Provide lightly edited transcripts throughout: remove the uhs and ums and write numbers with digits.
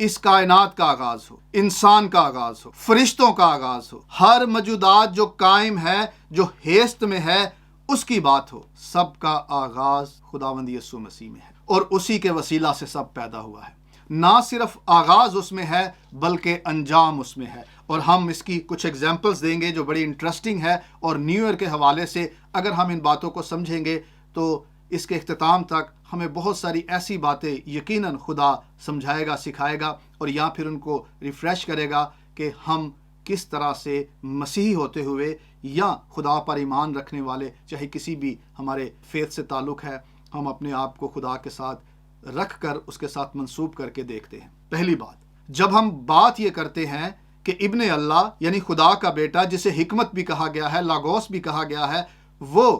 اس کائنات کا آغاز ہو، انسان کا آغاز ہو، فرشتوں کا آغاز ہو، ہر موجودات جو قائم ہے، جو ہیست میں ہے، اس کی بات ہو، سب کا آغاز خداوند یسوع مسیح میں ہے اور اسی کے وسیلہ سے سب پیدا ہوا ہے۔ نہ صرف آغاز اس میں ہے بلکہ انجام اس میں ہے، اور ہم اس کی کچھ ایگزامپلز دیں گے جو بڑی انٹرسٹنگ ہے، اور نیو ایئر کے حوالے سے اگر ہم ان باتوں کو سمجھیں گے تو اس کے اختتام تک ہمیں بہت ساری ایسی باتیں یقیناً خدا سمجھائے گا، سکھائے گا، اور یا پھر ان کو ریفریش کرے گا کہ ہم کس طرح سے مسیحی ہوتے ہوئے یا خدا پر ایمان رکھنے والے، چاہے کسی بھی ہمارے فیتھ سے تعلق ہے، ہم اپنے آپ کو خدا کے ساتھ رکھ کر اس کے ساتھ منسوب کر کے دیکھتے ہیں۔ پہلی بات، جب ہم بات یہ کرتے ہیں کہ ابن اللہ یعنی خدا کا بیٹا، جسے حکمت بھی کہا گیا ہے، لاگوس بھی کہا گیا ہے، وہ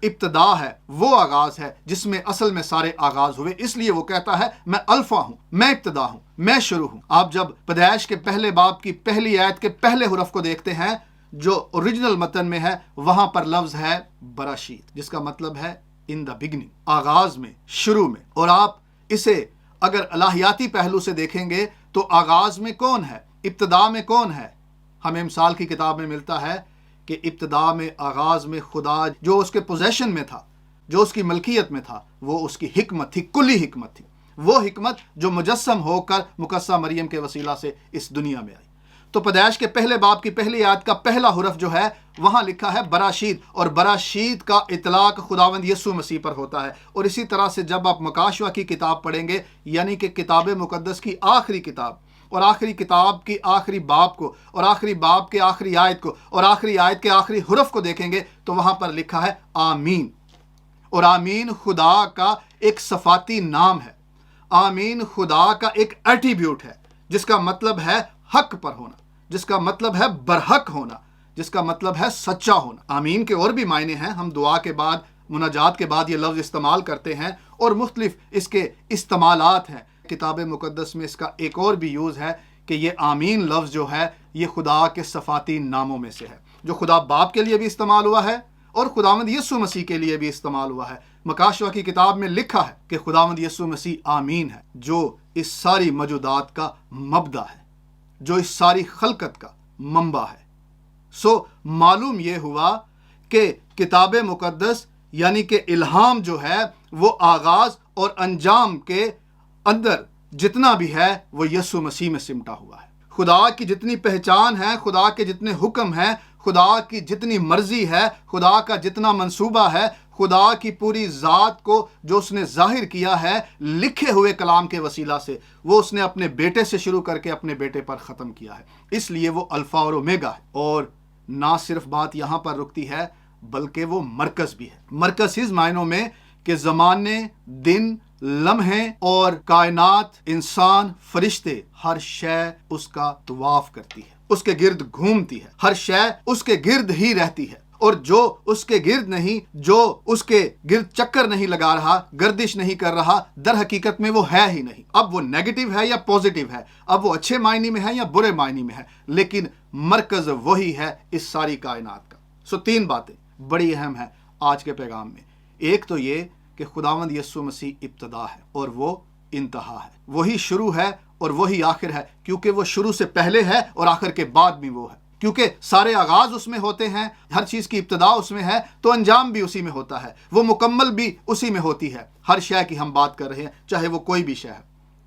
ابتدا ہے، وہ آغاز ہے جس میں اصل میں سارے آغاز ہوئے۔ اس لیے وہ کہتا ہے میں الفا ہوں، میں ابتدا ہوں، میں شروع ہوں۔ آپ جب پیدائش کے پہلے باب کی پہلی آیت کے پہلے حرف کو دیکھتے ہیں جو اوریجنل متن میں ہے، وہاں پر لفظ ہے براشیت، جس کا مطلب ہے ان دا بگننگ، آغاز میں، شروع میں۔ اور آپ اسے اگر الہیاتی پہلو سے دیکھیں گے تو آغاز میں کون ہے، ابتدا میں کون ہے؟ ہمیں مثال کی کتاب میں ملتا ہے کہ ابتدا میں، آغاز میں خدا جو اس کے پوزیشن میں تھا، جو اس کی ملکیت میں تھا، وہ اس کی حکمت تھی، کلی حکمت تھی، وہ حکمت جو مجسم ہو کر مقدسہ مریم کے وسیلہ سے اس دنیا میں آئی۔ تو پیدائش کے پہلے باب کی پہلی آیت کا پہلا حرف جو ہے وہاں لکھا ہے براشید، اور براشید کا اطلاق خداوند یسوع مسیح پر ہوتا ہے۔ اور اسی طرح سے جب آپ مکاشوہ کی کتاب پڑھیں گے، یعنی کہ کتاب مقدس کی آخری کتاب، اور آخری کتاب کی آخری باب کو، اور آخری باب کے آخری آیت کو، اور آخری آیت کے آخری حرف کو دیکھیں گے تو وہاں پر لکھا ہے آمین۔ اور آمین خدا کا ایک صفاتی نام ہے، آمین خدا کا ایک ایٹریبیوٹ ہے، جس کا مطلب ہے حق پر ہونا، جس کا مطلب ہے برحق ہونا، جس کا مطلب ہے سچا ہونا۔ آمین کے اور بھی معنی ہیں، ہم دعا کے بعد، مناجات کے بعد یہ لفظ استعمال کرتے ہیں، اور مختلف اس کے استعمالات ہیں۔ کتاب مقدس میں اس کا ایک اور بھی یوز ہے کہ یہ آمین لفظ جو ہے یہ خدا کے صفاتی ناموں میں سے ہے، جو خدا باپ کے لیے بھی استعمال ہوا ہے اور خداوند یسوع مسیح کے لیے بھی استعمال ہوا ہے۔ مکاشوہ کی کتاب میں لکھا ہے کہ خداوند یسوع مسیح آمین ہے، جو اس ساری موجودات کا مبدا ہے، جو اس ساری خلقت کا منبع ہے۔ سو معلوم یہ ہوا کہ کتاب مقدس یعنی کہ الہام جو ہے وہ آغاز اور انجام کے اندر جتنا بھی ہے وہ یسوع مسیح میں سمٹا ہوا ہے۔ خدا کی جتنی پہچان ہے، خدا کے جتنے حکم ہیں، خدا کی جتنی مرضی ہے، خدا کا جتنا منصوبہ ہے، خدا کی پوری ذات کو جو اس نے ظاہر کیا ہے لکھے ہوئے کلام کے وسیلہ سے، وہ اس نے اپنے بیٹے سے شروع کر کے اپنے بیٹے پر ختم کیا ہے۔ اس لیے وہ الفا اور اومیگا ہے۔ اور نہ صرف بات یہاں پر رکتی ہے بلکہ وہ مرکز بھی ہے۔ مرکز اس معنوں میں کہ زمانے، دن، لمحے اور کائنات، انسان، فرشتے، ہر شے اس کا طواف کرتی ہے، اس کے گرد گھومتی ہے، ہر شے اس کے گرد ہی رہتی ہے، اور جو اس کے گرد نہیں، جو اس کے گرد چکر نہیں لگا رہا، گردش نہیں کر رہا، در حقیقت میں وہ ہے ہی نہیں۔ اب وہ نیگیٹو ہے یا پوزیٹو ہے، اب وہ اچھے معنی میں ہے یا برے معنی میں ہے، لیکن مرکز وہی ہے اس ساری کائنات کا۔ سو تین باتیں بڑی اہم ہیں آج کے پیغام میں۔ ایک تو یہ کہ خداوند یسوع مسیح ابتدا ہے اور وہ انتہا ہے، وہی شروع ہے اور وہی آخر ہے، کیونکہ وہ شروع سے پہلے ہے اور آخر کے بعد بھی وہ ہے، کیونکہ سارے آغاز اس میں ہوتے ہیں، ہر چیز کی ابتدا اس میں ہے تو انجام بھی اسی میں ہوتا ہے، وہ مکمل بھی اسی میں ہوتی ہے۔ ہر شے کی ہم بات کر رہے ہیں، چاہے وہ کوئی بھی شے ہے،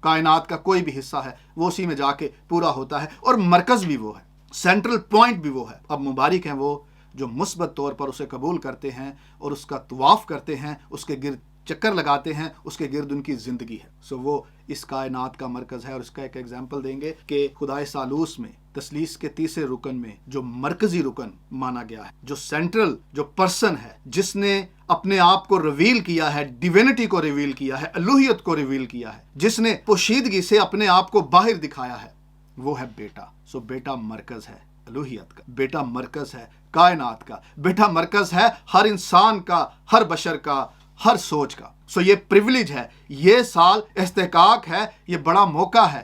کائنات کا کوئی بھی حصہ ہے، وہ اسی میں جا کے پورا ہوتا ہے، اور مرکز بھی وہ ہے، سینٹرل پوائنٹ بھی وہ ہے۔ اب مبارک ہیں وہ جو مثبت طور پر اسے قبول کرتے ہیں اور اس کا طواف کرتے ہیں، اس کے گرد چکر لگاتے ہیں، اس کے گرد ان کی زندگی ہے۔ سو وہ اس کائنات کا مرکز ہے۔ اور اس کا ایک ایگزامپل دیں گے کہ خدائے ثالوث میں تثلیث کے تیسرے رکن میں جو مرکزی رکن مانا گیا ہے، جو سینٹرل، جو پرسن ہے، جس نے اپنے آپ کو ریویل کیا ہے، ڈیوینٹی کو ریویل کیا ہے، الوہیت کو ریویل کیا ہے، جس نے پوشیدگی سے اپنے آپ کو باہر دکھایا ہے، وہ ہے بیٹا۔ سو بیٹا مرکز ہے الوہیت کا، بیٹا مرکز ہے کائنات کا، بیٹا مرکز ہے ہر انسان کا، ہر بشر کا، ہر سوچ کا۔ سو یہ پریویلیج ہے، یہ سال استحقاق ہے، یہ بڑا موقع ہے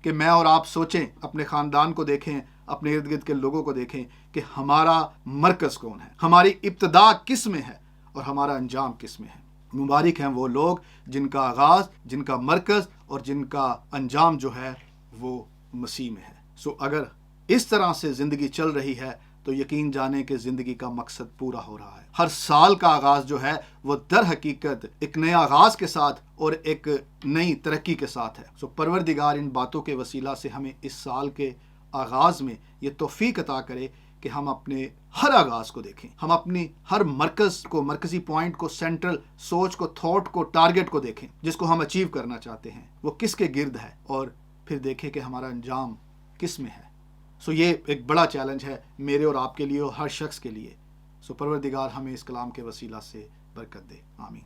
کہ میں اور آپ سوچیں، اپنے خاندان کو دیکھیں، اپنے ارد گرد کے لوگوں کو دیکھیں کہ ہمارا مرکز کون ہے، ہماری ابتدا کس میں ہے اور ہمارا انجام کس میں ہے۔ مبارک ہیں وہ لوگ جن کا آغاز، جن کا مرکز اور جن کا انجام جو ہے وہ مسیح میں ہے۔ سو اگر اس طرح سے زندگی چل رہی ہے تو یقین جانے کہ زندگی کا مقصد پورا ہو رہا ہے۔ ہر سال کا آغاز جو ہے وہ در حقیقت ایک نئے آغاز کے ساتھ اور ایک نئی ترقی کے ساتھ ہے۔ سو پروردگار ان باتوں کے وسیلہ سے ہمیں اس سال کے آغاز میں یہ توفیق عطا کرے کہ ہم اپنے ہر آغاز کو دیکھیں، ہم اپنی ہر مرکزی پوائنٹ کو، سینٹرل سوچ کو، تھاٹ کو، ٹارگٹ کو دیکھیں جس کو ہم اچیو کرنا چاہتے ہیں، وہ کس کے گرد ہے، اور پھر دیکھیں کہ ہمارا انجام کس میں ہے۔ سو یہ ایک بڑا چیلنج ہے میرے اور آپ کے لیے اور ہر شخص کے لیے۔ سو پروردگار ہمیں اس کلام کے وسیلہ سے برکت دے، آمین۔